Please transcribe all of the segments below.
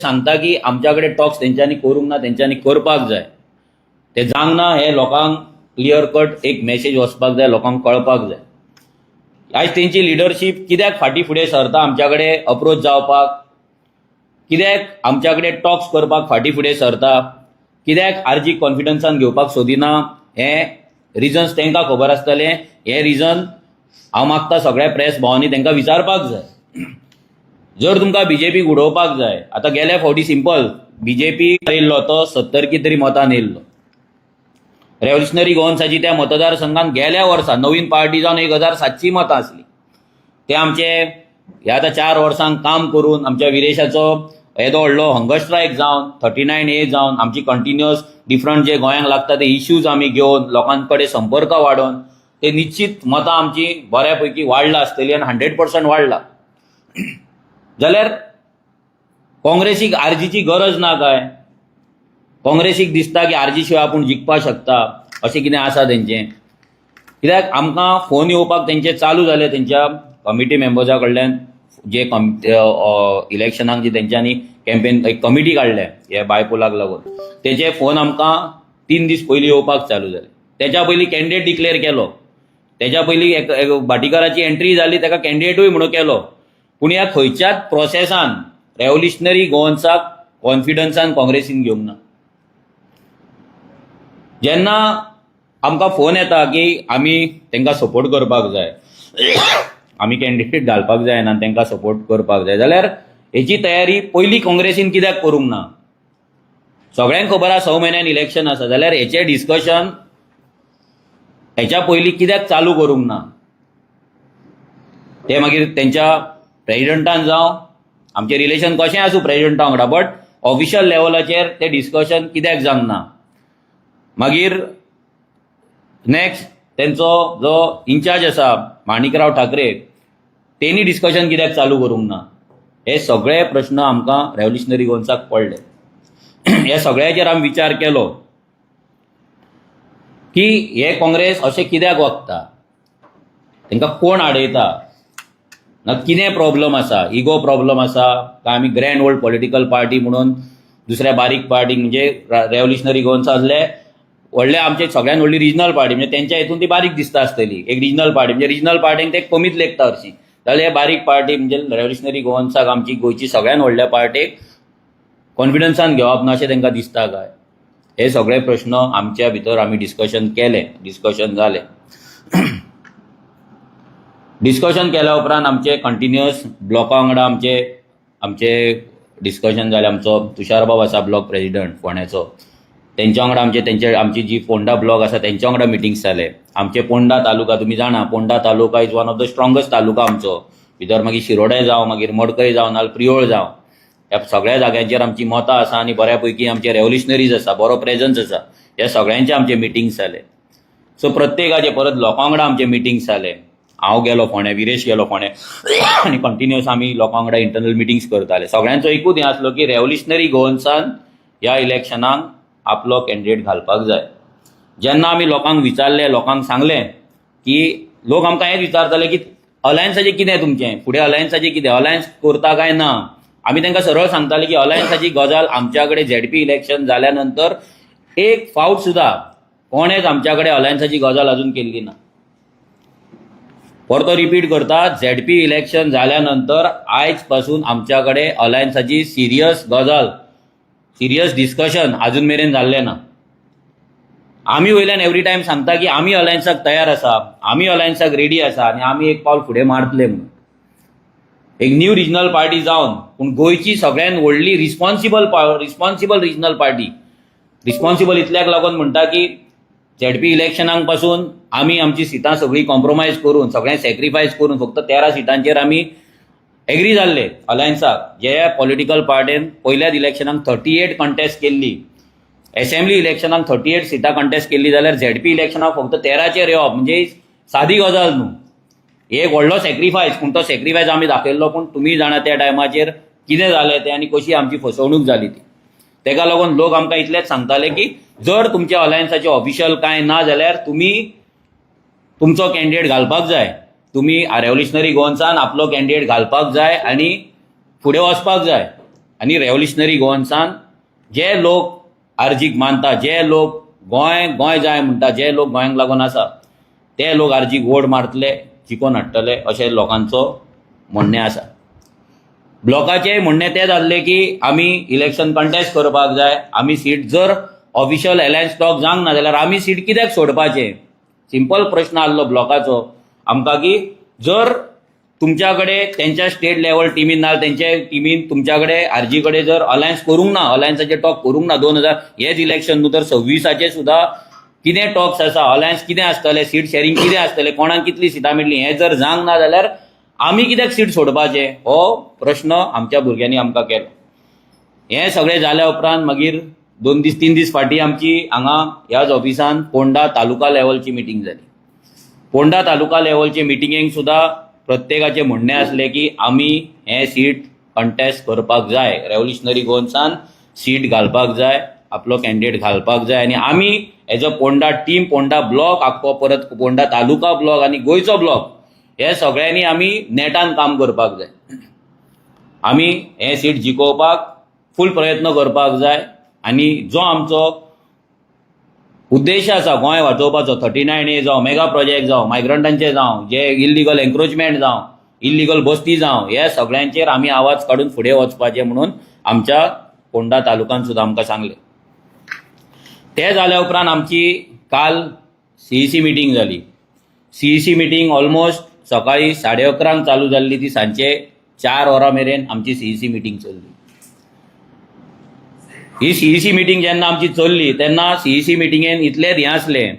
सांगता की आमच्याकडे टॉक्स तेंच्यांनी करूंक ना, तेंच्यांनी करपाक जाय. ते जावंक ना हे लोकांक क्लियर कट एक मेसेज वचपाक जाय, लोकांक कळपाक जाय. आयज तेंची लिडरशीप कित्याक फाटीं फुडें सरता आमच्या कडेन अप्रोच जावपाक, कित्याक आमच्या कडेन टॉक्स करपाक फाटीं फुडें सरता, कित्याक आरजी कॉन्फिडन्सान घेवपाक सोदिना, हे रिजन्स तांकां खबर आसतले. हे रिजन हांव मागता सगळ्या प्रेस भावांनी तांकां विचारपाक जाय. जर तुमकां बीजेपीक उडोवपाक जाय, आतां गेल्या फावटी सिंपल बीजेपी येयल्लो तो 70 कितें मतान येयल्लो. रेव्होल्युशनरी गोवन्साची त्या मतदारसंघात गेल्या वर्सा नवीन पार्टी जावन 1700 मतां आसली. ते आमचे हे आतां 4 वर्सांक काम करून आमच्या विरेशाचो येदो व्हडलो हंगर स्ट्रायक जावन 39A जावन आमची कंटिन्युअस डिफरंट जे गोंयांक लागता ते इश्यूज आमी घेवन लोकां कडेन संपर्क वाडोवन ते निश्चित मतां आमची बऱ्या पैकी वाडला आसतली आनी 100% वाडला. जाल्यार काँग्रेसीक आरजीची गरज ना काय? काँग्रेसीक दिसता की आरजी शिवाय आपूण जिखपाक शकता अशें कितें आसा तेंचें? कित्याक आमकां फोन येवपाक तेंचे चालू जाले तेंच्या कमिटी मेंबर्सा कडल्यान, जे इलेक्शनाक जे तेंच्यांनी कॅम्पेन एक कमिटी काडल्या हे बायपोलाक लागून, तेचे फोन आमकां 3 दीस पयलीं येवपाक चालू जाले. तेच्या पयलीं कॅन्डिडेट डिक्लेअर केलो, तेच्या पयलीं भाटीकाराची एंट्री जाली, ताका कॅन्डिडेटूय म्हणून केलो. पूण ह्या खंयच्याच प्रोसेसान रेव्होल्युशनरी गोवन्साक कॉन्फिडन्सान काँग्रेसीन घेवंक ना. जेन्ना आमकां फोन येता की आमी तांकां सपोर्ट करपाक जाय, आमी कॅन्डिडेट घालपाक जाय ना तांकां सपोर्ट करपाक जाय, जाल्यार हेची तयारी पयलीं काँग्रेसीन कित्याक करूंक ना? सगळ्यांक खबर आसा 6 म्हयन्यान इलेक्शन आसा, जाल्यार हेचें डिस्कशन हेच्या पयलीं कित्याक चालू करूंक ना? ते मागीर तेंच्या प्रेजिडंटान जावं, आमचें रिलेशन कशें आसूं प्रेजिडंटा वांगडा, बट ऑफिशियल लेवलाचेर तें डिस्कशन कित्याक जावंक ना? मागीर नेक्स्ट तेंचो जो इन्चार्ज आसा माणिकराव ठाकरे, तेणी डिस्कशन कित्याक चालू करूंक ना? हे सगळे प्रश्न आमकां रेव्होल्युशनरी गोवन्साक पडले. ह्या सगळ्याचेर आमी विचार केलो की हे काँग्रेस अशें कित्याक वागता, तांकां कोण आडयता, ना कितें प्रॉब्लम आसा, इगो प्रॉब्लम आसा काय आमी ग्रँड ओल्ड पॉलिटिकल पार्टी म्हणून दुसऱ्या बारीक पार्टी म्हणजे रेव्होल्युशनरी गोवन्सा आसले व्हडले आमचे सगळ्यान व्हडली रिजनल पार्टी, म्हणजे तेंच्या हितून ती बारीक दिसता आसतली. एक रिजनल पार्टी म्हणजे रिजनल पार्टींक ते कमीच लेखता हरशीं, जाल्यार हे बारीक पार्टी म्हणजे रेव्होल्युशनरी गोवन्साक आमची गोंयची सगळ्यान व्हडल्या पार्टीक कॉन्फिडन्सान घेवप ना अशें तांकां दिसता काय? हे सगळे प्रश्न आमच्या भितर आमी डिस्कशन केलें, डिस्कशन जालें. डिस्कशन केल्या उपरांत आमचे कंटिन्युअस ब्लॉका वांगडा आमचे डिस्कशन जालें. आमचो तुषारबाब आसा ब्लॉक प्रेजिडंट फोंड्याचो, तेंच्या वांगडा आमची जी पोंडा ब्लॉक आसा तेंच्या वांगडा मिटिंग्स जाले. आमचे पोंडा तालुका तुमी जाणा, पोंडा तालुका इज वन ऑफ द स्ट्रॉंगस्ट तालुका आमचो. भितर मागीर शिरोडे जावं, मागीर मडकय जावं, नाल्यार प्रियोळ जावं, ह्या सगळ्या जाग्यांचेर आमची मतां आसा आनी बऱ्या पैकी आमचे रेव्होल्युशनरीज आसा, बरो प्रेजन्स आसा. ह्या सगळ्यांचे आमचे मिटिंग्स जाले. सो प्रत्येकाचे परत लोकां वांगडा आमचे मिटिंग्स जाले. हांव गेलो फोंड्या, विरेश गेलो फोंड्या, आनी कंटिन्युअस आमी लोकां वांगडा इंटरनल मिटिंग्स करताले. सगळ्यांचो एकूच हें आसलो की रेव्होल्युशनरी गोवन्सान ह्या इलेक्शनाक आपलो कॅन्डिडेट घालपाक जाय. जेन्ना आमी लोकांक विचारलें, लोकांक सांगलें की लोक आमकां हेंच विचारताले की अलायन्साचें कितें तुमचें, फुडें अलायन्साचें कितें, अलायन्स करता काय ना? आमी तांकां सरळ सांगताले की अलायन्साची गजाल आमच्या कडेन झेडपी इलेक्शन जाल्या नंतर एक फावट सुद्दां कोणेच आमच्या कडेन अलायन्साची गजाल अजून केल्ली ना. परतो रिपीट करता, झेडपी इलेक्शन जाल्या नंतर आयज पासून आमच्या कडेन अलायन्साची सिरियस गजाल, सिरियस डिस्कशन अजून मेरेन जाल्लें ना. आमी वयल्यान एवरी टायम सांगता की आमी अलायन्साक तयार आसा, आमी अलायन्साक रेडी आसा आनी आमी एक पावल फुडें मारतले म्हणून. एक न्यू रिजनल पार्टी जावन पूण गोंयची सगळ्यान व्हडली रिस्पॉन्सिबल रिजनल पार्टी. रिस्पॉन्सिबल इतल्याक लागून म्हणटा की झेडपी इलेक्शनाक पासून आमी आमची सिटां सगळीं कॉम्प्रोमायज करून, सगळें सॅक्रिफायस करून फक्त 13 सिटांचेर आमी एग्री जाल्ले अलायन्साक. जे पॉलिटिकल पार्टीन पयल्याच इलेक्शनाक 38 कंटेस्ट केल्ली, एसेंब्ली इलेक्शनाक 38 सिटां कंटेस्ट केल्ली, जाल्यार झेडपी इलेक्शनाक फक्त 13चेर येवप म्हणजे सादी गजाल न्हू. एक व्हडलो सॅक्रिफायस, पूण तो सॅक्रिफायस आमी दाखयल्लो. पूण तुमी जाणा त्या टायमाचेर कितें जालें तें आनी कशी आमची फसवणूक जाली ती. तेका लागून लोक आमकां इतलेंच सांगताले की जर तुमच्या अलायन्साचें ऑफिशियल कांय ना जाल्यार तुमी तुमचो कॅन्डिडेट घालपाक जाय. तुमी रेव्होल्युशनरी गोवन्सान आपलो कॅन्डिडेट घालपाक जाय आनी फुडें वचपाक जाय. आनी रेव्होल्युशनरी गोवन्सान जे लोक आर्जीक मानता, जे लोक गोंय जाय म्हणटा, जे लोक गोंयांक लागून आसा ते लोक आर्जीक वोट मारतले, जिखोवन हाडटले अशें लोकांचो म्हणणें आसा. ब्लॉकाचें म्हणणें तें जाल्लें की आमी इलेक्शन कंटेस्ट करपाक जाय, आमी सीट जर ऑफिशियल अलायन्स टॉक जावंक ना जाल्यार आमी सीट कित्याक सोडपाचें. सिंपल प्रश्न आसलो ब्लॉकाचो आमकां की जर तुमच्या कडेन तेंच्या स्टेट लेवल टिमीन ना, तेंचे टिमीन तुमच्या कडेन आरजी कडेन जर अलायन्स करूंक ना, अलायन्साचे टॉक करूंक ना, 2000 हेच इलेक्शन न्हू तर 26 सुद्दां कितें टॉक्स आसा, अलायन्स कितें आसतलें, सीट शेअरिंग कितें आसतलें, कोणाक कितली सिटां मेळटली, हें जर जावंक ना जाल्यार आमी कित्याक सीट सोडपाचें हो प्रश्न आमच्या भुरग्यांनी आमकां केलो. हें सगळें जाल्या उपरांत मागीर 2 दीस 3 दीस फाटीं आमची हांगा ह्याच ऑफिसान पोंडा तालुका लेवलची मिटींग जाली. पोंडा तालुका लेवलचे मिटिंगेक सुद्दां प्रत्येकाचें म्हणणें आसलें की आमी हें सीट कंटेस्ट करपाक जाय, रेव्होल्युशनरी गोवन्सान सीट घालपाक जाय, आपलो कॅन्डिडेट घालपाक जाय आनी आमी as a Ponda team, Ponda block आख्खो, परत पोंडा तालुका ब्लॉक आनी गोंयचो ब्लॉक हे सगळ्यांनी आमी नेटान काम करपाक जाय. आमी हें सीट जिखोवपाक फूल प्रयत्न करपाक जाय आनी जो आमचो उद्देश आसा गोंय वाचोवपाचो, 39A जावं, मेगा प्रोजेक्ट जावं, मायग्रंटांचे जावं, जे इल्लिगल एन्क्रोचमेंट जावं, इल्लिगल बस्ती जावं, हे सगळ्यांचेर आमी आवाज काडून फुडें वचपाचें म्हणून आमच्या पोंडा तालुकान सुद्दां आमकां सांगलें. ते जाल्या उपरांत आमची काल CEC मिटींग जाली. CEC मिटींग ऑलमोस्ट सकाळी 11:30 चालू जाल्ली, ती सांजचे 4 वरां मेरेन आमची CEC मिटींग चल्ली. ही CEC मिटींग जेन्ना आमची चल्ली तेन्ना CEC मिटींगेन इतलेंच हें आसलें,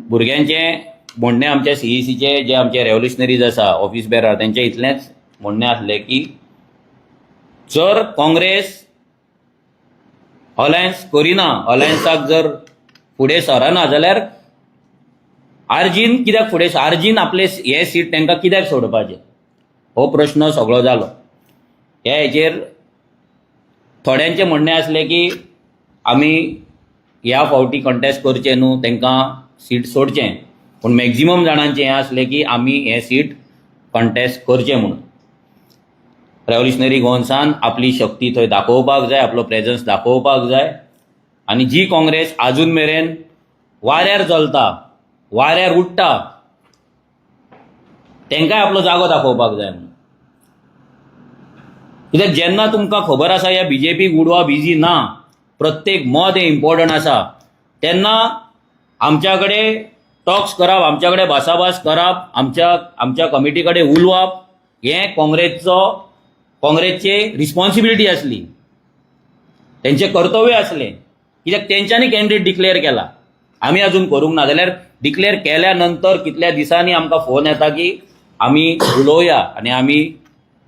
भुरग्यांचें म्हणणें आमच्या CECचे जे आमचे रेव्होल्युशनरीज आसा, ऑफिस बेरर, तेंचें इतलेंच म्हणणें आसलें की जर काँग्रेस अलायन्स करिना, अलायन्साक जर फुडें सरना जाल्यार आर्जीन कित्याक फुडें, आर्जीन आपले हे सीट तांकां कित्याक सोडपाचें हो प्रश्न सगळो जालो. हेचेर थोड्यांचें म्हणणें आसलें की आमी ह्या फावटी कंटेस्ट करचें न्हू, तांकां सीट सोडचें, पूण मॅक्झिमम जाणांचें हें आसलें की आमी हें सीट कंटेस्ट करचें म्हणून. रेव्होल्युशनरी गोवन्सान आपली शक्ती थंय दाखोवपाक जाय, आपलो प्रेजन्स दाखोवपाक जाय आनी जी काँग्रेस आजून मेरेन वाऱ्यार चलता, वाऱ्यार उडटा, तांकांय आपलो जागो दाखोवपाक जाय म्हणून. कित्याक जेन्ना तुमकां खबर आसा ह्या BJPक उडोवप इजी ना, प्रत्येक मत हें इम्पॉर्टंट आसा, तेन्ना आमच्या कडेन टॉक्स करप, आमच्या कडेन भासाभास करप, आमच्या कमिटी कडेन उलोवप हें काँग्रेसचे रिस्पॉन्सिबिलिटी आसली, तेंचें कर्तव्य आसलें. कित्याक तेंच्यांनी कॅन्डिडेट डिक्लेअर केला, आमी आजून करूंक ना. जाल्यार डिक्लेअर केल्या नंतर कितल्या दिसांनी आमकां फोन येता की आमी उलोवया आनी आमी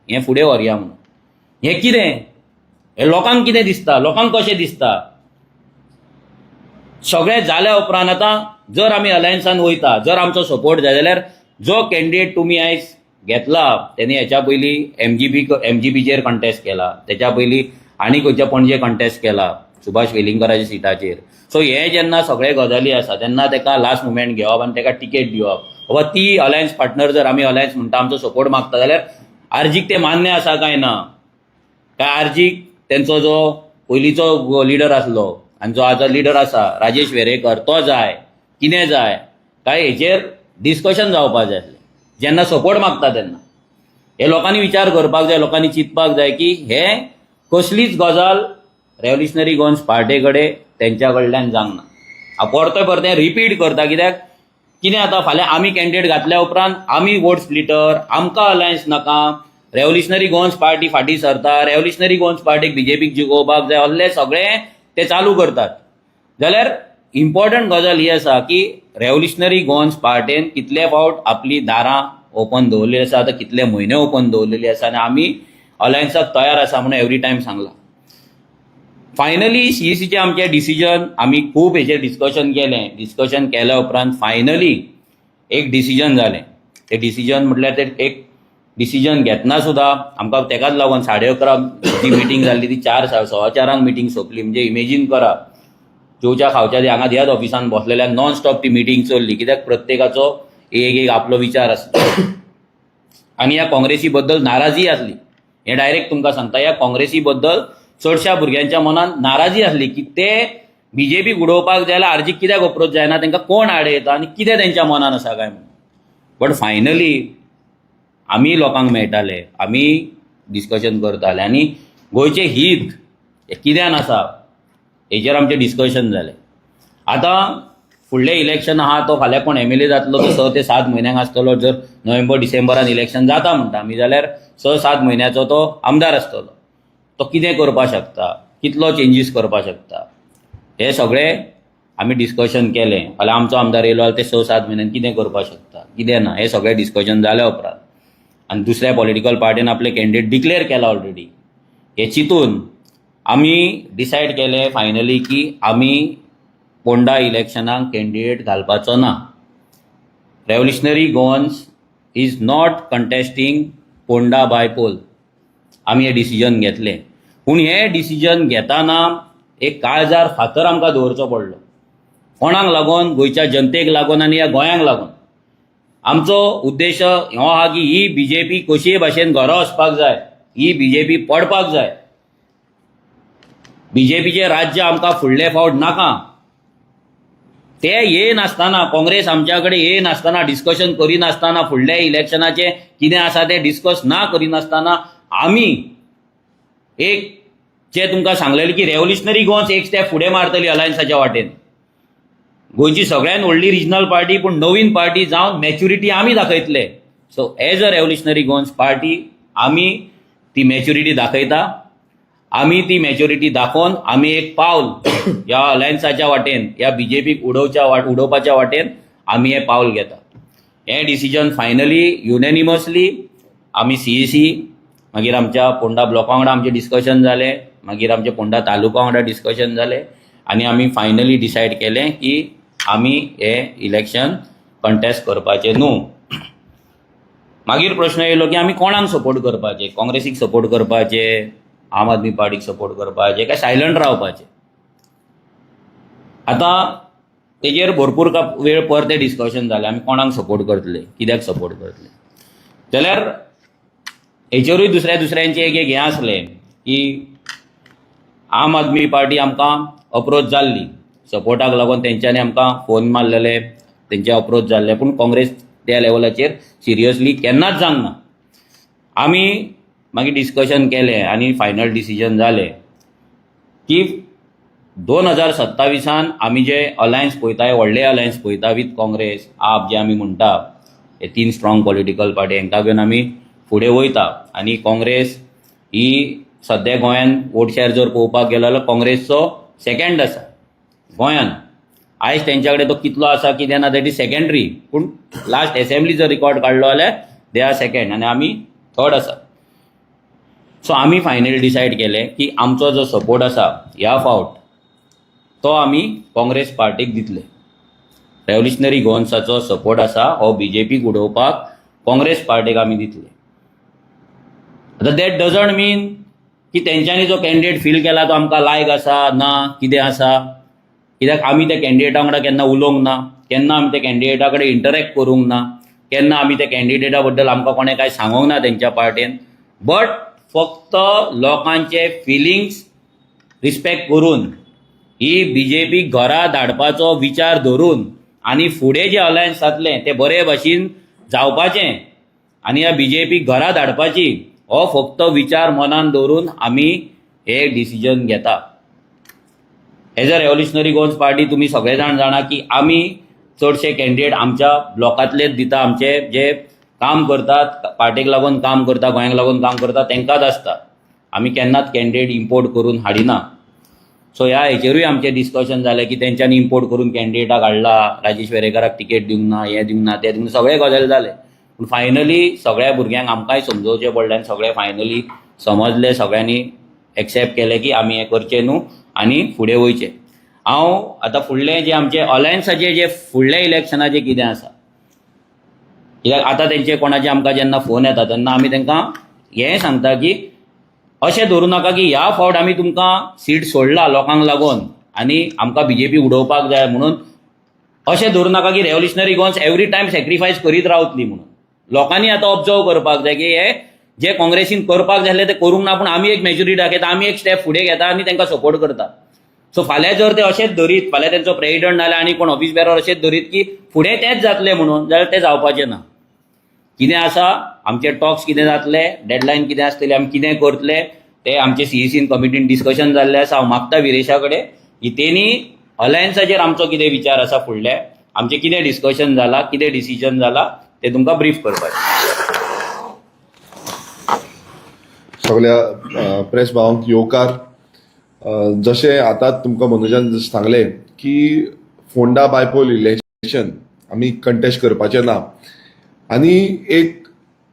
हें फुडें व्हरया म्हणून. हें कितें, हें लोकांक कितें दिसता, लोकांक कशें दिसता. सगळें जाल्या उपरांत आतां जर आमी अलायन्सान वयता, जर आमचो सपोर्ट जाय जाल्यार जो कॅन्डिडेट तुमी आयज घेतला तेणी हेच्या पयलीं MGPचेर कंटेस्ट केला, तेच्या पयलीं आनी खंयच्या पणजे कंटेस्ट केला सुभाष वेलिंगराच्या सिटाचेर. सो हे जेन्ना सगळे गजाली आसा तेन्ना ताका लास्ट मुमेंट घेवप आनी ताका टिकेट दिवप. बाबा ती अलायन्स पार्टनर, जर आमी अलायन्स म्हणटा आमचो सपोर्ट मागता जाल्यार आर्जीक तें मान्य आसा काय ना, काय आर्जीक तेंचो जो पयलींचो लिडर आसलो आनी जो आतां लिडर आसा राजेश वेरेकर तो जाय, कितें जाय, काय हेचेर डिस्कशन जावपाक जाय आसलें जेन्ना सपोर्ट मागता तेन्ना. हे लोकांनी विचार करपाक जाय, लोकांनी चिंतपाक जाय की हे कसलीच गजाल रेव्होल्युशनरी गोवन्स पार्टी कडेन तेंच्या कडल्यान जावंक ना. हांव परतें रिपीट करता, कित्याक कितें आतां फाल्यां आमी कॅन्डिडेट घातल्या उपरांत आमी वोट स्प्लिटर, आमकां अलायन्स नाका, रेव्होल्युशनरी गोवन्स पार्टी फाटीं सरता, रेव्होल्युशनरी गोवन्स पार्टीक BJPक जिखोवपाक जाय, असलें सगळें ते चालू करतात. जाल्यार इम्पॉर्टंट गजाल ही आसा की रेव्होल्युशनरी गोवन्स पार्टीन कितले फावट आपली दारां ओपन दवरलेली आसा, आतां कितले म्हयने ओपन दवरलेली आसा आनी आमी अलायन्साक तयार आसा म्हणून एवरी टायम सांगलां. फायनली CECचें आमचें डिसिजन, आमी खूब हेचेर डिस्कशन केल्या उपरांत फायनली एक डिसिजन जालें. तें डिसिजन म्हटल्यार तें एक डिसिजन घेतना सुद्दां आमकां तेकाच लागून 11:30 जी मिटींग जाल्ली ती 4:15 मिटींग सोंपली. म्हणजे इमेजीन करा, जेवच्या खावच्या हांगा ह्याच ऑफिसान बसलेल्या नॉन स्टॉप ती मिटींग चल्ली, कित्याक प्रत्येकाचो एक आपलो विचार आसलो आनी ह्या काँग्रेसी बद्दल नाराजी आसली हे डायरेक्ट तुमकां सांगता. ह्या काँग्रेसी बद्दल चडशा भुरग्यांच्या मनात नाराजी आसली की ते बीजेपी उडोवपाक जाय जाल्यार आरजीक कित्याक अप्रोच जायना, तांकां कोण आड येता आनी कितें तेंच्या मनान आसा काय म्हणून. बट फायनली आमी लोकांक मेळटाले, आमी डिस्कशन करताले आनी गोंयचें हित हें कित्यान आसा हेचेर आमचें डिस्कशन जालें. आतां फुडलें इलेक्शन आहा तो फाल्यां कोण MLA जातलो तो 6 ते 7 म्हयन्यांक आसतलो. जर नोव्हेंबर डिसेंबरान इलेक्शन जाता म्हणटा आमी जाल्यार 6-7 म्हयन्याचो तो आमदार आसतलो. तो कितें करपाक शकता, कितलो चेंजीस करपाक शकता, हे सगळें आमी डिस्कशन केलें. फाल्यां आमचो आमदार येयलो जाल्यार ते 6-7 म्हयन्यान कितें करपाक शकता, कितें ना, हें सगळें डिस्कशन जाल्या उपरांत आनी दुसऱ्या पॉलिटिकल पार्टीन आपले कॅन्डिडेट डिक्लेअर केला ऑलरेडी. हे चिंतून आमी डिसायड केलें फायनली की आमी पोंडा इलेक्शनाक कॅन्डिडेट घालपाचो ना. Revolutionary Goans is not contesting Ponda by poll. आमी हें डिसिजन घेतलें. पूण हें डिसिजन घेताना एक काळजार फातर आमकां दवरचो पडलो. कोणाक लागून? गोंयच्या जनतेक लागून आनी ह्या गोंयांक लागून. आमचो उद्देश हो आहा की ही BJP कशीय भाशेन घरा वचपाक जाय, ही BJP पडपाक जाय. BJPचें राज्य आमकां फुडले फावट नाका. ते येनासतना, काँग्रेस आमच्या कडेन येनासतना, डिस्कशन करिनासतना, फुडल्या इलेक्शनाचें कितें आसा तें डिस्कस ना करिनासतना आमी एक जे तुमकां सांगलेलें की रेव्होल्युशनरी गोवन्स एक स्टेप फुडें मारतली अलायन्साच्या वाटेन. गोंयची सगळ्यान व्हडली रिजनल पार्टी पूण नवीन पार्टी जावन मॅच्युरिटी आमी दाखयतले. So as a revolutionary Goans party आमी ती मॅच्युरिटी दाखयता. आमी ती मॅच्युरिटी दाखोवन आमी एक पावल ह्या अलायन्साच्या वाटेन, ह्या BJPक उडोवपाच्या वाटेन आमी हें पावल घेता. हें डिसिजन फायनली युनॅनिमसली आमी CEC, मागीर आमच्या पोंडा ब्लॉका वांगडा आमचें डिस्कशन जालें, मागीर आमच्या पोंडा तालुका वांगडा डिस्कशन जालें आनी आमी फायनली डिसायड केलें की आमी हें इलेक्शन कंटेस्ट करपाचें न्हू. मागीर प्रश्न येयलो की आमी कोणाक सपोर्ट करपाचें, काँग्रेसीक सपोर्ट करपाचें, आम आदमी पार्टीक सपोर्ट करपाचें काय सायलंट रावपाचें. आतां तेजेर भरपूर वेळ परते डिस्कशन जालें. आमी कोणाक सपोर्ट करतले, कित्याक सपोर्ट करतले जाल्यार हेचेरूय दुसऱ्यांचे एक हें आसलें की आम आदमी पार्टी आमकां अप्रोच जाल्ली सपोर्टाक लागून, तेंच्यांनी आमकां फोन मारलेले, तेंचे अप्रोच जाल्ले. पूण काँग्रेस त्या लेवलाचेर सिरियसली केन्नाच जावंक ना. आमी मागीर डिस्कशन केलें आनी फायनल डिसिजन जालें की 2027 आमी जे अलायन्स पळयताय, व्हडले अलायन्स पळयता विथ काँग्रेस, आप जे आमी म्हणटा, हे 3 स्ट्रॉंग पॉलिटिकल पार्टी, हांकां घेवन आमी फुडें वयता. आनी काँग्रेस ही सद्या गोंयान वोट शेअर जर पळोवपाक गेलो जाल्यार काँग्रेसचो सेकंड आसा गोंयान. आयज तेंच्या कडेन तो कितलो आसा कितें ना दॅट इज सेकंडरी, पूण लास्ट एसेंब्ली जर रिकॉर्ड काडलो जाल्यार दे आर सेकंड आनी आमी थर्ड आसा. सो आमी फायनली डिसायड केलें की आमचो जो सपोर्ट आसा ह्या फावट तो आमी काँग्रेस पार्टीक दितले. रेव्होल्युशनरी गोवन्साचो सपोर्ट आसा हो BJPक उडोवपाक काँग्रेस पार्टीक आमी दितले. आतां दॅट डजंट मीन की तेंच्यांनी जो कॅन्डिडेट फील केला तो आमकां लायक आसा ना कितें आसा, कित्याक आमी त्या कॅन्डिडेटा वांगडा केन्ना उलोवंक ना, केन्ना आमी त्या कॅन्डिडेटा कडेन इंटरॅक्ट करूंक ना, केन्ना आमी त्या कॅन्डिडेटा बद्दल आमकां कोणें कांय सांगूंक ना तेंच्या पार्टेन. बट फक्त लोकांचे फिलिंग्स रिस्पेक्ट करून ही BJP घरा धाडपाचो विचार धरून आनी फुडें जे अलायन्स जातलें तें बरे भाशेन जावपाचें आनी ह्या BJP घरा धाडपाची हो फक्त विचार मनान दवरून आमी हे डिसिजन घेता. As a revolutionary Goans party तुमी सगळे जाण जाणा की आमी चडशे कॅन्डिडेट आमच्या ब्लॉकांतलेच दिता. आमचे जे काम करतात, पार्टेक लागून काम करता, गोंयांक लागून काम करता, तेंकांच आसता. आमी केन्नाच कॅन्डिडेट इम्पोर्ट करून हाडिना. सो ह्या हेचेरूय आमचें डिस्कशन जालें की तेंच्यांनी इम्पोर्ट करून कॅन्डिडेटाक हाडला, राजेश वेरेकाराक तिकेट दिवंक ना, हें दिवंक ना, तें दिवंक ना, सगळे गजाली जाले. पूण फायनली सगळ्या भुरग्यांक आमकांय समजोवचें पडलें आनी सगळे फायनली समजले, सगळ्यांनी एक्सेप्ट केलें की आमी हें करचें न्हू आनी फुडें वयचें. हांव आतां फुडलें जें आमचें अलायन्साचें जे फुडल्या इलेक्शनाचें कितें आसा, कित्याक आतां तेंचे कोणाचे आमकां जेन्ना फोन येता तेन्ना आमी तांकां हें सांगता की अशें धरूं नाका की ह्या फावट आमी तुमकां सीट सोडला लोकांक लागून आनी आमकां BJP उडोवपाक जाय म्हणून. अशें धरूं नाका की revolutionary Goans every time sacrifice करीत रावतली म्हणून. लोकांनी आतां ऑब्जर्व करपाक जाय की हे जे काँग्रेसीन करपाक जाय आसलें तें करूंक ना, पूण आमी एक मेजॉरिटी दाखयता, आमी एक स्टेप फुडें घेता आनी तांकां सपोर्ट करता. सो फाल्यां जर ते अशेंच धरीत, फाल्यां तेंचो प्रेसिडेंट नाल्यार आनी कोण ऑफिस बेरर अशेंच धरीत की फुडें तेंच जातलें म्हणून, जाल्यार तें जावपाचें ना. कितें आसा, आमचे टॉक्स कितें जातले, डेडलायन कितें आसतली, आमी कितें करतले ते आमचे सीईसीन कमिटीन डिस्कशन जाल्लें आसा. हांव मागता विरेशा कडेन की तेणी अलायन्साचेर आमचो कितें विचार आसा फुडले, आमचें कितें डिस्कशन जालां, कितें डिसिजन जालां तें तुमकां ब्रीफ करपाचें. सगळ्या प्रेस भावांक येवकार. जशें आतां तुमकां मनोजान सांगलें की फोंडा बायपोल इलेक्शन आमी कंटेस्ट करपाचें ना आनी एक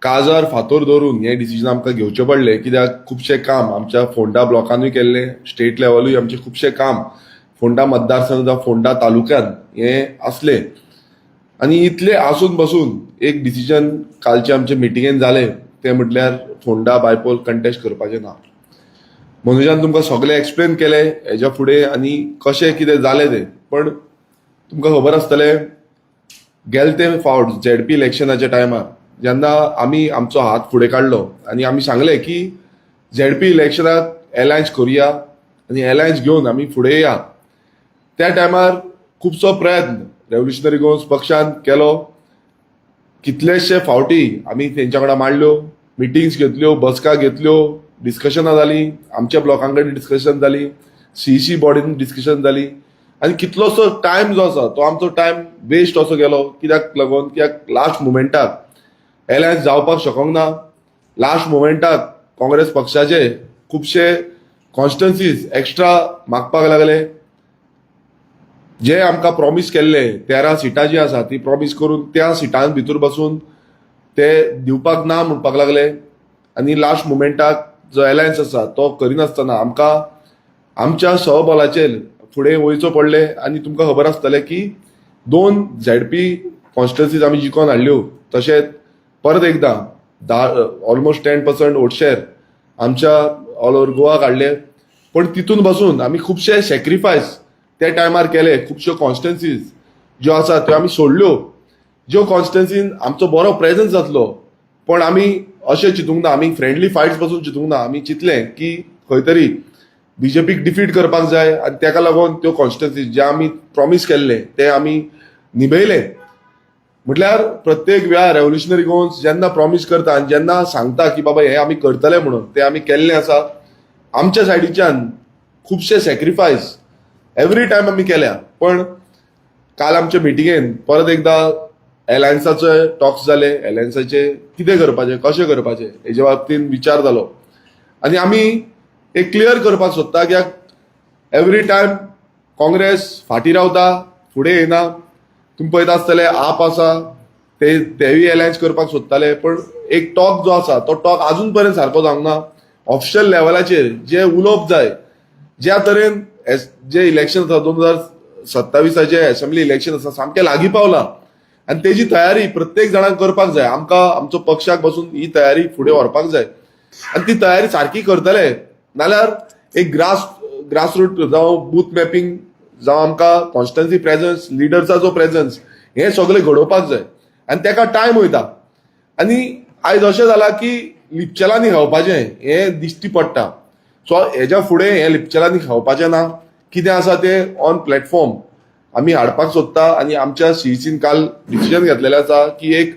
काजार फातोर दवरून हें डिसिजन आमकां घेवचें पडलें, कित्याक खुबशें काम आमच्या फोंडा ब्लॉकानूय केल्लें, स्टेट लेवलूय आमचें खुबशें काम फोंडा मतदारसंघ जावं फोंडा तालुक्यान हें आसलें. आनी इतलें आसून बसून एक डिसिजन कालचे आमचे मिटिंगेन जालें तें म्हटल्यार फोंडा बायपोल कंटेस्ट करपाचें ना. मनोजान तुमकां सगळें एक्सप्लेन केलें हेज्या फुडें आनी कशें कितें जालें तें. पण तुमकां खबर आसतलें गेले ते फावट झेडपी इलेक्शनाच्या टायमार जेन्ना आमी आमचो हात फुडें काडलो आनी आमी सांगलें की झेडपी इलेक्शनाक एलायन्स करुया आनी एलायन्स घेवन आमी फुडें या, त्या टायमार खुबसो प्रयत्न रेव्होल्युशनरी गोवन्स पक्षान केलो. कितलेशे फावटी आमी तेंच्या वांगडा मांडल्यो, मिटिंग्स घेतल्यो, बसका घेतल्यो, डिस्कशनां जालीं, आमच्या ब्लॉकां कडेन डिस्कशन जाली, सीईसी बॉडीन डिस्कशन जाली आनी कितलोसो टायम जो आसा तो आमचो टायम वेस्ट असो गेलो. कित्याक लागून लास्ट मुमेंटाक एलायन्स जावपाक शकूंक ना. लास्ट मुमेंटाक काँग्रेस पक्षाचे खुबशे कॉन्स्टिट्युन्सीज एक्स्ट्रा मागपाक लागले. जे आमकां प्रॉमीस केल्ले 13 सिटां जी आसा ती प्रॉमीस करून त्या सिटां भितर बसून ते दिवपाक ना म्हणपाक लागले. आनी लास्ट मुमेंटाक जो एलायन्स आसा तो करिनासतना आमकां आमच्या सहबलाचेर फुडें वयचो पडलें. आनी तुमकां खबर आसतलें की 2 झेडपी कॉन्स्टिट्युन्सीज आमी जिखोन हाडल्यो. तशेंच परत एकदां ऑलमोस्ट 10% वोट शेअर आमच्या ऑल ओव्हर गोवा काडले. पण तितून बसून आमी खुबशे सॅक्रिफायस त्या टायमार केले. खुबश्यो कॉन्स्टिट्युन्सीज ज्यो आसा त्यो आमी सोडल्यो, ज्यो कॉन्स्टिट्युन्सीन आमचो बरो प्रेझन्स जातलो. पण आमी अशें चिंतूंक ना, आमी फ्रेंडली फायट्स पासून चिंतूंक ना. आमी चिंतलें की खंय तरी बीजेपीक डिफीट करपाक जाय आनी ताका लागून त्यो कॉन्स्टिट्युन्सीज जे आमी प्रॉमीस केल्ले ते आमी निभयले. म्हटल्यार प्रत्येक वेळार रेव्होल्युशनरी गोवन्स जेन्ना प्रॉमीस करता आनी जेन्ना सांगता की बाबा हें आमी करतले म्हणून तें आमी केल्लें आसा. आमच्या सायडीच्यान खुबशे सॅक्रिफायस एवरी टायम आमी केल्या. पण काल आमच्या मिटिंगेन परत एकदां एलायन्साचे टॉक्स जाले, एलायन्साचे कितें करपाचें, कशें करपाचें हेजे बाबतींत विचार जालो. आनी आमी एक क्लियर करपाक सोदता कित्याक एवरी टायम काँग्रेस फाटीं रावता, फुडें येना. तुमी पळयता आसतले आप आसा तेवूय एलायन्स करपाक सोदताले. पण एक टॉक जो आसा तो टॉक आजून पर्यंत सारको जावंक ना. ऑफिशियल लेवलाचेर जे उलोवप जाय, ज्या तरेन जे इलेक्शन आसा 2027 असेंब्ली इलेक्शन आसा सामकें लागीं पावलां आनी तेजी तयारी प्रत्येक जाणांक करपाक जाय. आमकां आमचो पक्षाक बसून ही तयारी फुडें व्हरपाक जाय आनी ती तयारी सारकी करतले. नाल्यार एक ग्रासरूट जावं बूथ मॅपिंग जावं आमकां कॉन्स्टिट्युन्सी प्रेझन्स, लिडर्साचो प्रेझन्स हें सगळें घडोवपाक जाय आनी ताका टायम वयता. आनी आयज अशें जालां की लिपचेलांनी खावपाचें हें दिश्टी पडटा. सो हेज्या फुडें हें लिपचेलांनी खावपाचें ना. कितें आसा तें ऑन प्लॅटफॉर्म आमी हाडपाक सोदता. आनी आमच्या सीईसीन काल डिसिजन घेतलेलें आसा की एक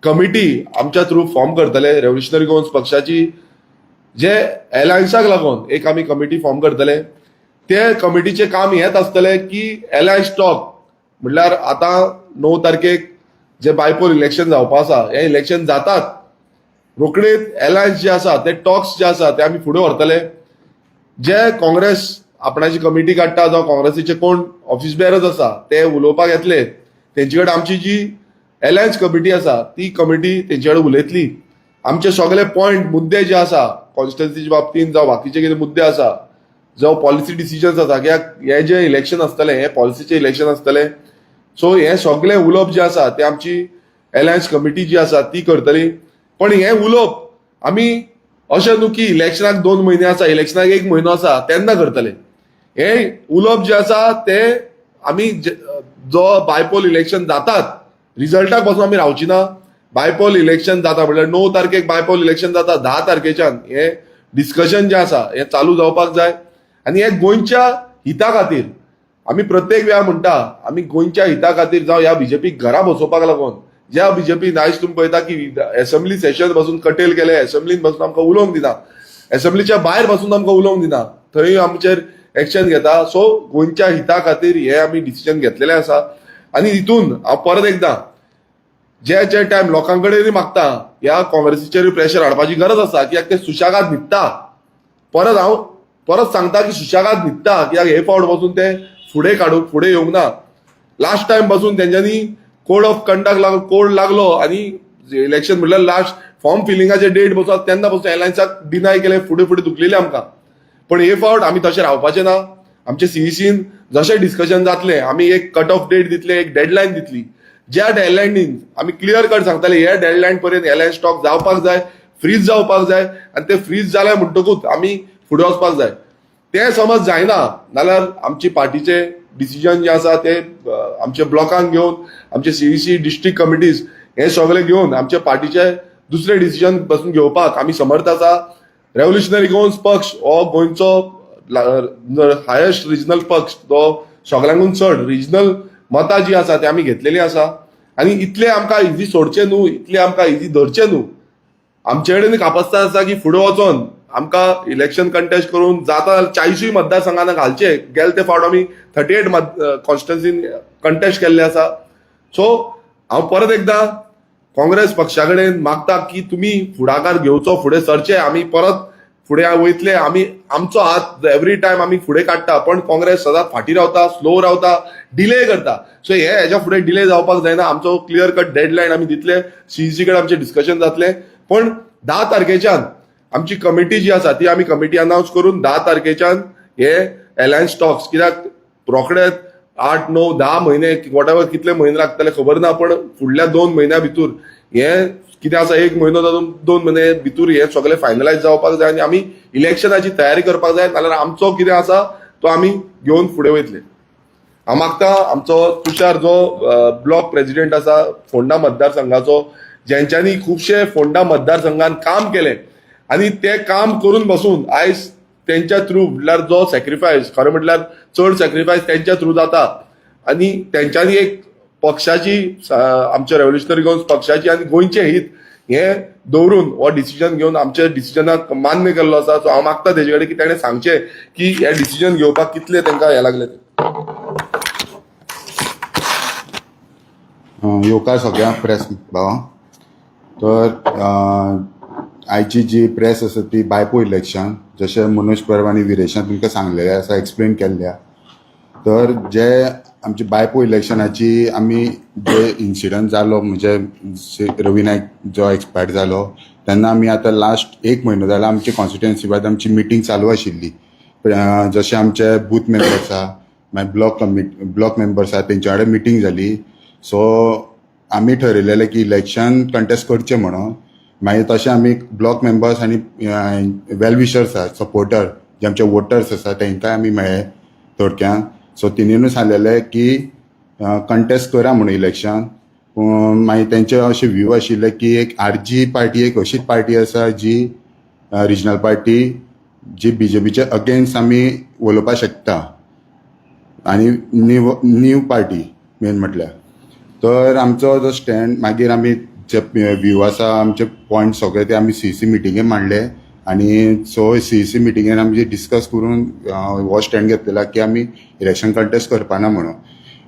कमिटी आमच्या थ्रू फॉर्म करतले रेव्होल्युशनरी गोवन्स पक्षाची. जे एलायन्साक लागून एक आमी कमिटी फॉर्म करतले. ते कमिटीचें काम हेंच आसतलें की एलायन्स टॉक म्हटल्यार आतां 9 तारखेक जे बायपोल इलेक्शन जावपा आसा, हें इलेक्शन जातात रोखडेच एलायन्स जे आसा ते टॉक्स जे आसा ते आमी फुडें व्हरतले. जे काँग्रेस आपणाची कमिटी काडटा जावं काँग्रेसीचे कोण ऑफिस बेरर्स आसा ते उलोवपाक येतले, तेंचे कडेन आमची जी एलायन्स कमिटी आसा ती कमिटी तेंचे कडेन उलयतली. आमचे सगळे पॉयंट मुद्दे जे आसा कॉन्स्टिट्युन्सीच्या बाबतींत जावं बाकीचे कितें मुद्दे आसा, जावं पॉलिसी डिसिजन्स आसा, कित्याक हें जें इलेक्शन आसतलें हें पॉलिसीचें इलेक्शन आसतलें. सो हें सगळें उलोवप जें आसा तें आमची एलायन्स कमिटी जी आसा ती करतली. पण हें उलोवप आमी अशें न्हू की इलेक्शनाक 2 म्हयने आसा, इलेक्शनाक 1 म्हयनो आसा तेन्ना करतले. हें उलोवप जें आसा तें आमी जो बायपोल इलेक्शन जातात रिजल्टाक पासून आमी रावची ना. बायपोल इलेक्शन जाता म्हटल्यार 9 तारखेक बायपोल इलेक्शन जाता. 10 तारखेच्यान हे डिस्कशन जे आसा हे चालू जावपाक जाय. आनी हे गोंयच्या हिता खातीर आमी प्रत्येक वेळा म्हणटा, आमी गोंयच्या हिता खातीर जावं ह्या बीजेपीक घरा बसोवपाक लागून, ज्या बीजेपीन आयज तुमी पळयता की असेंब्ली सेशन पासून कटेल केले, असेंब्लीन पासून आमकां उलोवंक दिना, असेंब्लीच्या भायर पासून आमकां उलोवंक दिना, थंय आमचेर एक्शन घेता. सो गोंयच्या हिता खातीर हे आमी डिसिजन घेतलेले आसा. आनी हितून हांव परत एकदां जे टायम लोकांकडेन मागता ह्या काँग्रेसीचेर प्रेशर हाडपाची गरज आसा, कित्याक ते सुशागाद न्हिदता. हांव परत सांगता की सुशागाद न्हिदता, कित्याक हे फावट पासून ते फुडें येवंक ना. लास्ट टायम पासून तेंच्यांनी कोड ऑफ कंडक्ट कोड लागलो आनी इलेक्शन म्हणल्यार लास्ट फॉर्म फिलिंगाचे डेट बसता तेन्ना पासून एलायन्साक डिनाय केले, फुडें धुकलेले आमकां. पण हे फावट आमी तशें रावपाचें ना. आमचे सीईसीन जशें डिस्कशन जातलें आमी एक कट ऑफ डेट दितले, एक डेडलायन दितली. ज्या डेडलायनीन आमी क्लियर कट सांगताले हे डेडलायन पर्यंत एलायन्स स्टॉक जावपाक जाय, फ्रीज जावपाक जाय, आनी ते फ्रीज जाले म्हणटकूच आमी फुडें वचपाक जाय. ते समज जायना जाल्यार आमची पार्टीचे डिसिजन जे आसा ते आमच्या ब्लॉकांक घेवन, आमचे सीईसी डिस्ट्रिक्ट कमिटीज हे सगळे घेवन आमच्या पार्टीचे दुसरे डिसिजन पासून घेवपाक आमी समर्थ आसा. रेव्होल्युशनरी गोवन्स पक्ष हो गोंयचो हायेस्ट रिजनल पक्ष, तो सगळ्यांकून चड रिजनल मतां जी आसा ती आमी घेतलेली आसा. आनी इतले आमकां इजी सोडचे न्हू, इतले आमकां इजी धरचे न्हू. आमचे कडेन कापास्तां आसा की फुडें वचोन आमकां इलेक्शन कंटेस्ट करून जाता 40 मतदारसंघांना घालचे. गेले ते फावट आमी 38 कॉन्स्टिट्युन्सीन कंटेस्ट केल्ले आसा. सो हांव परत एकदां काँग्रेस पक्षा कडेन मागता की तुमी फुडाकार घेवचो, फुडें सरचे. आमी परत फुडें वयतले. आमी आमचो हात एवरी टायम आमी फुडें काडटा, पण काँग्रेस सदांच फाटीं रावता, स्लो रावता, डिले करता. सो हेच्या फुडें डिले जावपाक जायना. आमचो क्लियर कट डेडलायन आमी दितले, सीईसी कडेन आमचें डिस्कशन जातलें. पण 10 तारखेच्यान आमची कमिटी जी आसा ती आमी कमिटी अनावन्स करून 10 तारखेच्यान हे एलायन्स स्टॉक्स, कित्याक रोखडेच 8, 9, 10 म्हयने वॉटेवर कितले म्हयने लागतले खबर ना, पण फुडल्या 2 म्हयन्या भितर हे कितें आसा 1 म्हयनो जावन 2 म्हयने भितर हे सगळे फायनलायज जावपाक जाय आनी आमी इलेक्शनाची तयारी करपाक जाय. नाल्यार आमचो कितें आसा तो आमी घेवन फुडें वयतले. हांव मागता आमचो तुषार जो ब्लॉक प्रेसिडेंट आसा फोंडा मतदारसंघाचो, जेंच्यांनी खुबशे फोंडा मतदारसंघान काम केलें आनी ते काम करून बसून आयज तेंच्या थ्रू म्हटल्यार जो सॅक्रिफायस, खरें म्हटल्यार चड सॅक्रिफायस तेंच्या थ्रू जाता. आनी तेंच्यांनी एक पक्षाची, आमच्या रेव्होल्युशनरी गोवन्स पक्षाची आनी गोंयचें हित हे दवरून हो डिसिजन घेवन आमच्या डिसिजनाक मान्य केल्लो आसा. सो हांव मागता तेजे कडेन की ताणें सांगचें की हे डिसिजन घेवपाक कितले तांकां हे लागले ते. येवकार सगळ्या प्रेस भावां. तर आयची जी प्रेस आसा ती बायपो इलेक्शन, जशें मनोज परब आनी विरेशान तुमकां सांगलेलें आसा, एक्सप्लेन केल्ल्या. तर जे आमची बायपो इलेक्शनाची आमी जे इन्सिडंट जालो, म्हणजे रवी नायक जो एक्सपायर्ड जालो तेन्ना आमी आतां लास्ट 1 म्हयनो जाला आमची कॉन्स्टिट्युएन्सी वायज आमची मिटींग चालू आशिल्ली. जशे आमचे बूथ मेंबर्स आसा, मागीर ब्लॉक मेंबर्स आसा, तेंच्या कडेन मिटींग जाली. सो आमी ठरयलेलें की इलेक्शन कंटेस्ट करचें म्हणून. मागीर तशें आमी ब्लॉक मेंबर्स आनी वेल विशर्स आसा, सपोर्टर जे आमचे वोटर्स आसा तेंकांय आमी मेळ्ळे थोडक्यान. सो तिणेनूय सांगलेलें की कंटेस्ट करा म्हणून इलेक्शन. मागीर तेंचे अशें व्यू आशिल्ले की एक आरजी पार्टी एक अशीच पार्टी आसा जी रिजनल पार्टी जी बीजेपीचे अगेन्स्ट आमी उलोवपाक शकता, आनी न्यू पार्टी मेन म्हटल्यार. तर आमचो जो स्टँड, मागीर आमी जे व्यू आसा आमचे पॉयंट सगळे ते आमी सीईसी मिटिंगेन मांडले. आनी सो सीईसी मिटिंगेन आमी डिस्कस करून हो स्टँड घेतलेला की आमी इलेक्शन कंटेस्ट करपाना म्हणून.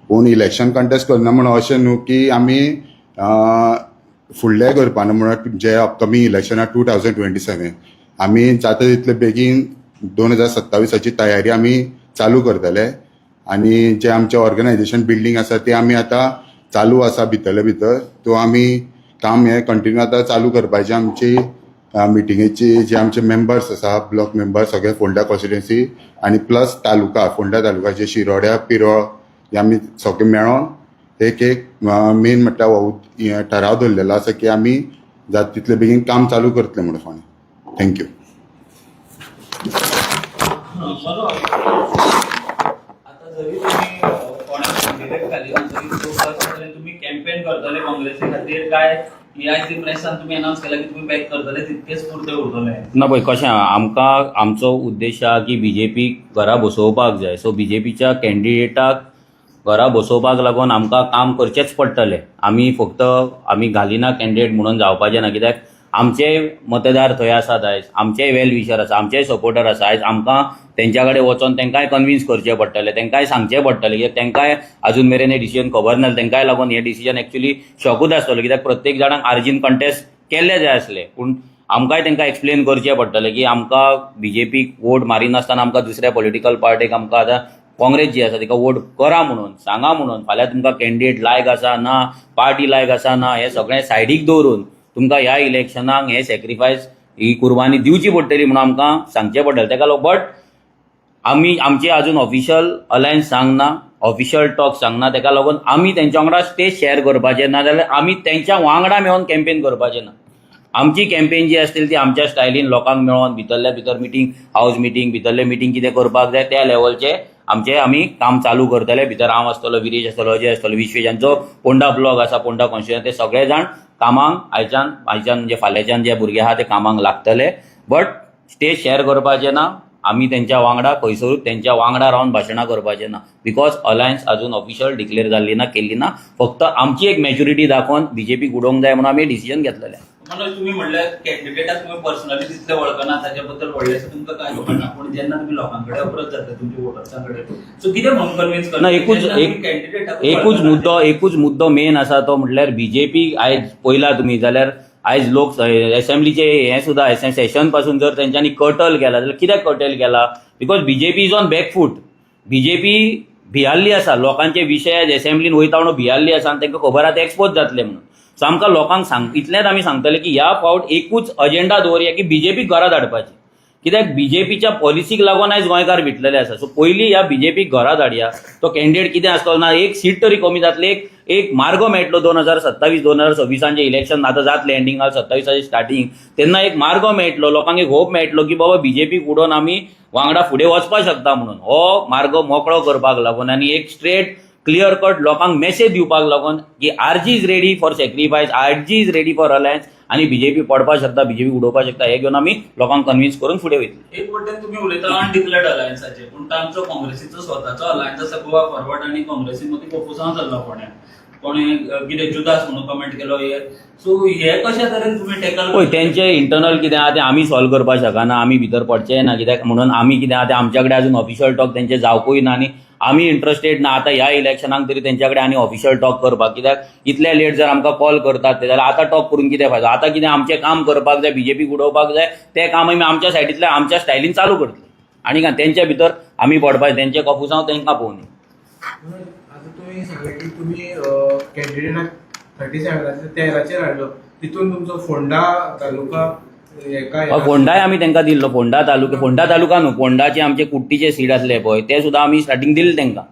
पूण इलेक्शन कंटेस्ट करना म्हणून अशें न्हू की आमी फुडलें करपाना म्हणून. जे अपकमींग इलेक्शना 2027 आमी जाता तितले बेगीन 2027ची तयारी आमी चालू करतले. आनी जे आमचे ऑर्गनायझेशन बिल्डींग आसा ते आमी आतां चालू आसा भितरले भितर. तो आमी काम हे कंटिन्यू आतां चालू करपाची आमची मिटिंगेची जे आमचे मेंबर्स आसा, ब्लॉक मेंबर्स सगळे फोंडा कॉन्स्टिट्युएन्सी आनी प्लस तालुका, फोंडा तालुकाचे शिरोड्या, पिरोळ हे आमी सगळे मेळोन एक मेन म्हटल्यार ठराव धरलेलो आसा की आमी जाता तितले बेगीन काम चालू करतले म्हणून फाल्यां. थँक्यू. तुम्ही कॅम्पेन करतले काँग्रेसी खातीर काय की आज ती प्रेसान तुम्ही अनाउन्स केला की तुम्ही बॅक करतले तितकेच पुरते उरतले. ना पळय कशें आमकां आमचो उद्देश आहा की बीजेपी घरा बसोवपाक जाय. सो बीजेपीच्या कॅन्डिडेटाक घरा बसोवपाक लागून आमकां काम करचेंच पडटलें. आमी फक्त आमी घालिना कॅन्डिडेट म्हणून जावपाचें ना, कित्याक आमचे मतदार थंय आसात आयज, आमचेय वेल विशर आसा, आमचेय सपोर्टर आसा. आयज आमकां तेंच्या कडेन वचोन तेंकांय कन्विन्स करचें पडटलें, तेंकांय सांगचें पडटलें, कित्याक तेंकांय अजून मेरेन हें डिसिजन खबर नासलें. तेंकांय लागून हें डिसिजन एक्चुअली शॉकूच आसतलें, कित्याक प्रत्येक जाणांक आर्जीन कंटेस्ट केल्ले जाय आसले. पूण आमकांय तेंकां एक्सप्लेन करचें पडटलें की आमकां बीजेपीक वोट मारिनासतना आमकां दुसऱ्या पॉलिटिकल पार्टीक आमकां आतां काँग्रेस जी आसा तिका वोट करा म्हणून सांगा म्हणून. फाल्यां तुमकां कॅन्डिडेट लायक आसा ना, पार्टी लायक आसा ना, हें सगळें सायडीक दवरून तुमकां ह्या इलेक्शनाक हें सॅक्रिफायस ही कुर्बानी दिवची पडटली म्हणून आमकां सांगचें पडटलें. तेका लागून बट आमी आमचे अजून ऑफिशियल अलायन्स सांगना, ऑफिशियल टॉक सांगना. तेका लागून आमी तेंच्या वांगडा स्टेज शेअर करपाचें ना, जाल्यार आमी तेंच्या वांगडा मेळोन कॅम्पेन करपाचें ना. आमची कॅम्पेन जी आसतली ती आमच्या स्टायलीन लोकांक मेळोन भितरल्या भितर मिटींग, हावस मिटींग, भितरले मिटींग कितें करपाक जाय त्या लेवलचे आमचे आमी काम चालू करतले. भितर हांव आसतलो, विरेश आसतलो, अजय आसतलो, विश्वेशांचो पोंडा ब्लॉग आसा, पोंडा कॉन्स्टिट्युएन्सी, ते सगळे जाण कामांक आयच्यान म्हणजे फाल्यांच्यान जे भुरगे आहा ते कामांक लागतले. बट स्टेज शेअर करपाचें ना. आमी तेंच्या वांगडा खंयसरूच तेंच्या वांगडा रावन भाशणां करपाचें ना. बिकॉज अलायन्स अजून ऑफिशियल डिक्लेअर जाल्ली ना, केल्ली ना. फक्त आमची एक मॅच्युरिटी दाखोवन बीजेपीक उडोवंक जाय म्हणून आमी डिसिजन घेतलेलें. मनोज, तुम्ही म्हणल्यार कॅन्डिडेटाक तुम्ही पर्सनली तितले वळखना, ताच्या बद्दल व्हडलेशें तुमकां कांय खबरना, पूण जेन्ना तुमी लोकांकडे अप्रोच जाता तुमच्या वोटर्सां कडेन, सो कितें म्हणून कन्विन्स करता? एकूच मुद्दो मेन आसा तो म्हटल्यार बीजेपी आयज पळयला तुमी जाल्यार आयज लोक असेंब्लीचे हें सुद्दां सेशन पासून जर तेंच्यांनी कर्टल केला जाल्यार कित्याक कर्टल केला? Because BJP is on backfoot. BJP भियाल्ली आसा, लोकांचे विशय असेंब्लीन वयता म्हणून भियाल्ली आसा आनी तांकां खबर आहा ते एक्सपोज जातले म्हणून. सो आमकां लोकांक इतलेंच आमी सांगतले की ह्या फावट एकूच अजेंडा दवरया की बीजेपीक घरा धाडपाची. कित्याक बीजेपीच्या पॉलिसीक लागून आयज गोंयकार भितलेले आसा. सो पयलीं ह्या बीजेपीक घरा धाडया. तो कॅन्डिडेट कितें आसतलो ना, एक सीट तरी कमी जातली, एक मार्ग मेळटलो. 2027-2026 इलेक्शन आतां जातलें एंडिंगाक 27 स्टार्टींग, तेन्ना एक मार्ग मेळटलो, लोकांक एक होप मेळटलो की बाबा बीजेपीक उडोवन आमी वांगडा फुडें वचपाक शकता म्हणून. हो मार्ग मोकळो करपाक लागून आनी एक स्ट्रेट क्लियर कट लोकांक मेसेज दिवपाक लागून की RG is ready for sacrifice, RG is ready for alliance आणि बीजेपी पडपाक शकता, बीजेपी उडोवपाक शकता, हे घेवन आमी लोकांक कन्विन्स करून फुडें वयतले. एक वटेन तुम्ही उलयता अनडिक्लेअर्ड अलायन्साचेर, पूण तांचो काँग्रेसीचो स्वताचो अलायन्स आसा गोवा फॉरवर्ड आनी काँग्रेसी मदीं प्रपोजल जाल्लो कोणें कितें जुदास म्हणून कमेंट केलो हे. सो हे कशा तरेन तुमी टॅकल? पळय तेंचे इंटरनल कितें आहा तें आमी सॉल्व करपाक शकना, आमी भितर पडचें ना. कित्याक म्हणून आमी कितें आहा तें आमच्या कडेन अजून ऑफिशियल टॉक तेंचे जावपूय ना आनी आमी इंटरेस्टेड ना आतां ह्या इलेक्शनाक तरी तेंच्या कडेन आनी ऑफिशियल टॉक करपाक. कित्याक इतले लेट जर आमकां कॉल करतात ते जाल्यार आतां टॉक करून कितें फायदो? आतां कितें आमचें काम करपाक जाय, बीजेपीक उडोवपाक जाय, तें काम आमी आमच्या सायडींतल्यान आमच्या स्टायलीन चालू करतले. आनी काय तेंच्या भितर आमी पडपाचें, तेंचे कपूसांव तेंकां पळोवनी. आता तुम्ही सांगले की तुम्ही कॅन्डिडेटाक 37 हाडलो, तितून तुमचो फोंडा तालुका फोंडाय आमी तेंकां दिल्लो. फोंडा तालुका न्हू, फोंडाचे आमचे कुट्टीचे सीट आसले पळय ते सुद्दां आमी स्टार्टींग दिल्ले तेंकां.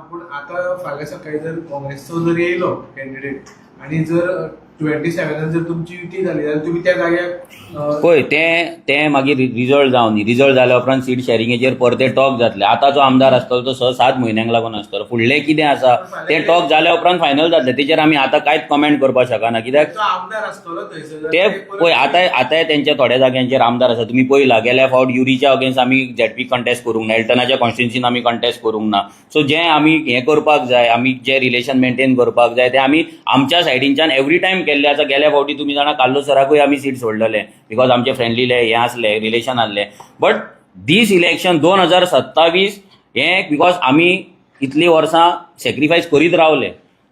पूण आतां फाल्यां सकाळी जर काँग्रेसचो जर येयलो कॅन्डिडेट आनी जर 27 जर तुमची युती जाली जाल्यार तुमी त्या जाग्याक पळय ते मागीर रिजल्ट जावन रिजल्ट जाल्या उपरांत सीट शेअरिंगेचेर परते टॉक जातले. आतां जो आमदार आसतलो तो 6-7 म्हयन्यांक लागून आसतलो. फुडलें कितें आसा तें टॉक जाल्या उपरांत फायनल जातलें. तेचेर आमी आतां कांयच कमेंट करपाक शकना. कित्याक आमदार आसतलो थंयसर ते पळय आतां तेंच्या थोड्या जाग्यांचेर आमदार आसा. तुमी पळयला गेल्या फावट युरीच्या अगेन्स्ट आमी झेडपी कंटेस्ट करूंक ना, एल्टनाच्या कॉन्स्टिट्युएन्सीन आमी कंटेस्ट करूंक ना. सो जें आमी हें करपाक जाय, आमी जें रिलेशन मेंटेन करपाक जाय तें आमी आमच्या सायडींच्यान एवरी टायम केल्लें आसा. गेल्या फावटी तुमी जाणा काल्लो सराकूय आमी सीट सोडलेले बिकॉज आमचे फ्रेंडली हे आसले, रिलेशन आसले. बट दीस इलेक्शन 2027 हें बिकॉज आमी इतलीं वर्सां सॅक्रिफायस करीत रावले,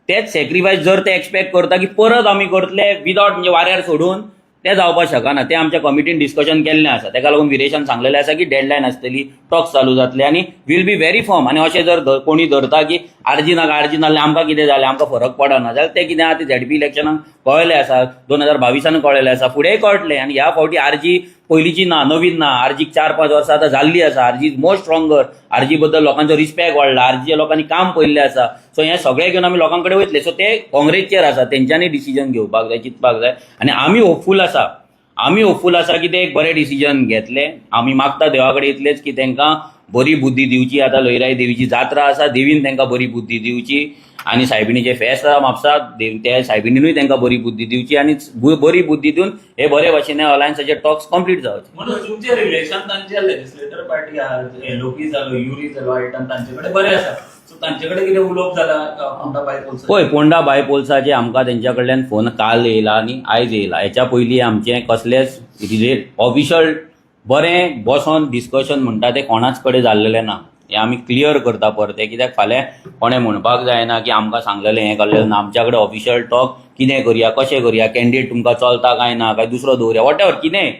तेच सॅक्रिफायस जर ते एक्सपेक्ट करता की परत आमी करतले विदावट म्हणजे वाऱ्यार सोडून, ते जावपाक शकना. ते आमच्या कमिटीन डिस्कशन केल्लें आसा. तेका लागून विरेशान सांगलेलें आसा की डेडलायन आसतली, टॉक्स चालू जातले आनी वील बी व्हेरी फर्म. आनी अशें जर कोणी धरता की आरजी नासलें आमकां कितें जालें, आमकां फरक पडना, जाल्यार तें कितें आहा तें झेडपी इलेक्शनाक कळयलें आसा, 2022 कळयलें आसा, फुडेंय कळटलें. आनी ह्या फावटी आरजी पयलींची ना, नवीन ना. आरजीक 4-5 वर्सां आतां जाल्ली आसा. RG is more stronger. RG बद्दल लोकांचो रिस्पेक्ट वाडला. आरजीच्या लोकांनी काम पळयल्लें आसा. सो हें सगळें घेवन आमी लोकां कडेन वयतले. सो ते काँग्रेसचेर आसा, तेंच्यांनी डिसिजन घेवपाक जाय, चिंतपाक जाय. आनी आमी होपफूल आसा की ते एक बरें डिसिजन घेतले. आमी मागता देवा कडेन इतलेंच की तांकां बरी बुद्धी दिवची. आतां लयराई देवीची जात्रा आसा, देवीन तांकां बरी बुद्धी दिवची आनी सायबिणी जे फेस्त आसा म्हापसा त्या सायबिणीनूय तांकां बरी बुद्धी दिवची आनी बरी बुद्धी दिवन हे बरे भाशेन अलायन्साचे टॉक्स कंप्लीट जावचे. म्हणून तुमचे रिलेशन तांचे लेजिस्लेटर पार्टी आहा लोकी जालो युरी जालो आयटम तांचे कडेन बरे आसा. सो तांचे कडेन कितें उलोवप जाला पोंडा बायपोल्स पळय पोंडा बायपोल्साचे आमकां तेंच्या कडल्यान फोन काल येयला आनी आयज येयला. हेच्या पयलीं आमचें कसलेच ऑफिशियल बरें बसोन डिस्कशन म्हणटा तें कोणाच कडेन जाल्लेलें ना. हें आमी क्लियर करता परते, कित्याक फाल्यां कोणें म्हणपाक जायना की आमकां सांगलेलें हें केल्लें ना. आमच्या कडेन ऑफिशियल टॉक कितें करया, कशें करया, कॅन्डिडेट तुमकां चलता काय ना, काय दुसरो दवरया, वॉट एवर कितें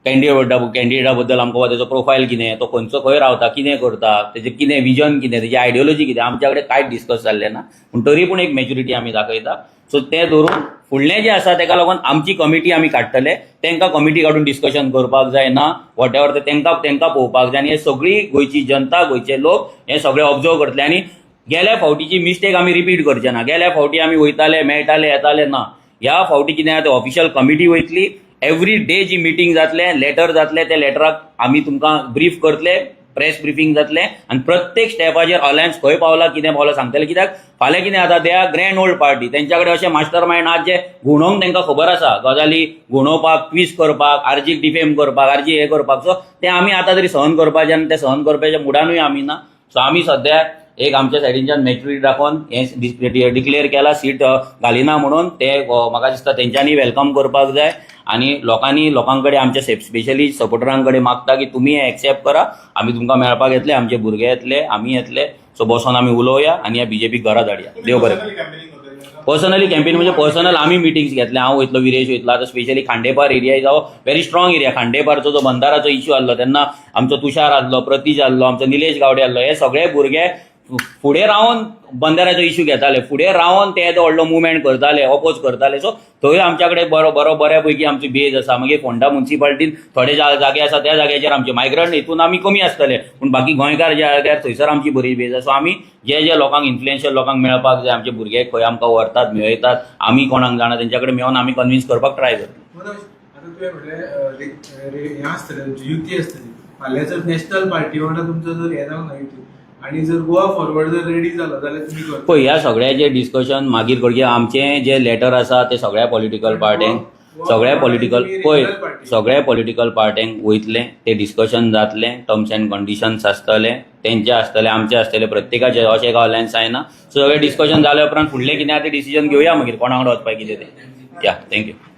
कॅन्डिडेटा बद्दल आमकां तेजो प्रोफायल कितें, तो खंयचो खंय रावता, कितें करता, तेजें कितें विजन कितें, तेजी आयडियोलॉजी कितें, आमच्या कडेन कांयच डिस्कस जाल्लें ना. पूण तरी पूण एक मॅच्युरिटी आमी दाखयता. सो तें धरून फुडलें जें आसा तेका लागून आमची कमिटी आमी काडटले. तांकां कमिटी काडून डिस्कशन करपाक जाय ना, वॉट एवर ते तांकां पळोवपाक जाय. आनी हे सगळी गोंयची जनता, गोंयचे लोक हे सगळें ऑब्जर्व करतले. आनी गेल्या फावटीची मिस्टेक आमी रिपीट करचे ना. गेल्या फावटी आमी वयताले, मेळटाले, येताले ना. ह्या फावटी कितें आसा तें ऑफिशियल कमिटी वयतली. एवरी डे जी मिटींग जातलें, लेटर जातलें, त्या लेटराक आमी तुमकां ब्रीफ करतले, प्रेस ब्रिफींग जातलें आनी प्रत्येक स्टेपाचेर अलायन्स खंय पावला, कितें पावला सांगतले. कित्याक फाल्यां कितें जाता, they are grand old party, तेंच्या कडेन अशें मास्टर मायंड आहात जे घुंवडावंक तांकां खबर आसा, गजाली घुंवडावपाक, ट्विस्ट करपाक, आर्जीक डिफेम करपाक, आर्जी हें करपाक. सो तें आमी आतां तरी सहन करपाचें आनी तें सहन करपाच्या मुडानूय आमी ना. सो आमी सद्या एक आमच्या सायडींच्यान मॅच्युरिटी दाखोवन हें डिक्लेअर केला सीट घालिना म्हणून. ते म्हाका दिसता तेंच्यांनी वेलकम करपाक जाय. आनी लोकां कडेन आमच्या स्पेशली सपोर्टरां कडेन मागता की तुमी हें एक्सेप्ट करा. आमी तुमकां मेळपाक येतले, आमचे भुरगे येतले, आमी येतले. सो बसोन आमी उलोवया आनी ह्या बीजेपीक घरा धाडया. देव बरें. पर्सनली कॅम्पेन म्हणजे पर्सनल आमी मिटिंग्स घेतले. हांव वयतलो, विरेश वयतलो. आतां specially Khandepar area is our very strong area. खांडेपारचो जो बंदाराचो इश्यू आसलो तेन्ना आमचो तुषार आसलो, प्रतीश आसलो, आमचो निलेश गावडे आसलो. हे सगळे भुरगे फुडें रावन बंदाराचो इश्यू घेताले, फुडें रावन ते व्हडलो मुवमेंट करताले, ऑपोज करताले. सो थंय आमच्या कडेन बऱ्यापैकी आमची बेज आसा. मागीर फोंडा म्युन्सिपाल्टीन थोडे जागे आसा त्या जाग्याचेर आमचे मायग्रंट हितून आमी कमी आसतले, पूण बाकी गोंयकार ज्या जाग्यार थंयसर आमची बरी बेज आसा. सो आमी जे लोकांक इन्फ्लुएन्शियल लोकांक मेळपाक जाय, आमचे भुरगे खंय आमकां व्हरतात, मेळयतात, आमी कोणाक जाणा तेंच्या कडेन मेळोन आमी कन्विन्स करपाक ट्राय करता. मनोज, आता तुवें म्हटलें हें आसतलें, तुमची युती आसतली. फाल्यां जर नॅशनल पार्टी वांगडा तुमचो जर हें जावंक ना युती, आनी जर गोवा फॉरवर्ड जर रेडी जालो जाल्यार तुमी करता? पळय, ह्या सगळ्या जे डिस्कशन मागीर करचें. आमचें जे लेटर आसा तें सगळ्या पॉलिटिकल पार्ट्यांक सगळ्या पॉलिटिकल पार्ट्यांक वयतलें. ते डिस्कशन जातलें, टर्म्स एंड कंडिशन्स आसतले, तेंचे आसतले, आमचे आसतले, प्रत्येकाचे. अशें एक अलायन्स जायना. सो सगळें डिस्कशन जाल्या उपरांत फुडलें कितें आसा तें डिसिजन घेवया मागीर कोणा वांगडा वचपाक कितें तें. या थँक्यू.